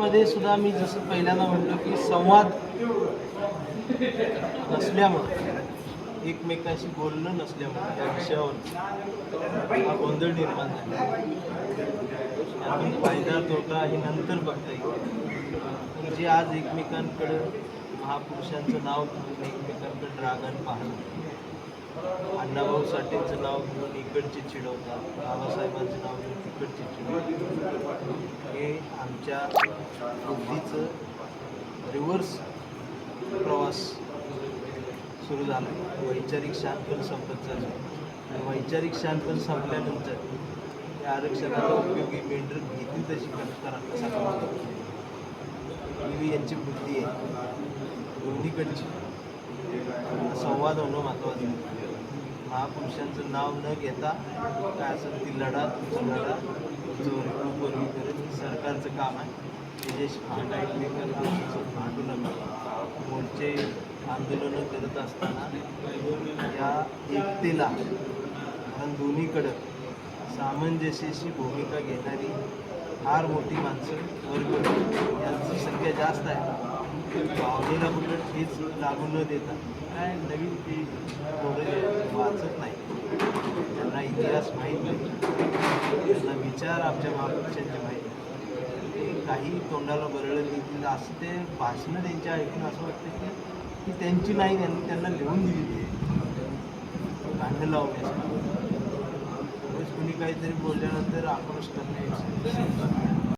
यामध्ये सुद्धा मी जसं पहिल्यांदा म्हटलं की संवाद नसल्यामुळं, एकमेकांशी बोलणं नसल्यामुळे या विषयावर हा गोंधळ निर्माण झाला. यातून फायदा तोटा हे नंतर बघता येईल. जे आज एकमेकांकडं महापुरुषांचं नाव घेऊन एकमेकांकडे रागाने पाहणं, अण्णाभाऊ साठेंचं नाव घेऊन इकडचे चिडवतात, बाबासाहेबांचं नाव घेऊन तिकडचे चिडवतात, हे आमच्या बुद्धीचं रिव्हर्स प्रवास सुरू झाला. वैचारिक शांतपण संपत चाललं आणि वैचारिक शांतपण संपल्यानंतर या आरक्षणाला उपयोगी मेंढर घेतील तशी कसा ही यांची बुद्धी आहे. दोन्हीकडची संवाद होणं महत्त्वाचं आहे. महापुरुषांचं नाव न घेता काय असेल ती लढा पूर्वी करत सरकारचं काम आहे. त्याच्याशी भांडा एकमेकांना भांडू नका. मोर्चे आंदोलनं करत असताना या एकतेला, कारण दोन्हीकडं सामंजस्याची भूमिका घेणारी फार मोठी माणसं वर्ग यांची संख्या जास्त आहे. भावनेला कुठं ठेच लागू न देता काय नवीन ते पोरं वाचत नाही, त्यांना इतिहास माहीत नाही, त्यांना विचार आमच्या महापुरुषांचे माहीत नाही. काही तोंडाला बरळं देतील असं ते भाषणं त्यांच्या ऐकून असं वाटतं की त्यांची नाही, त्यांना लिहून दिली भांडण लावण्यासाठी. कुणी काहीतरी बोलल्यानंतर आक्रोश करणे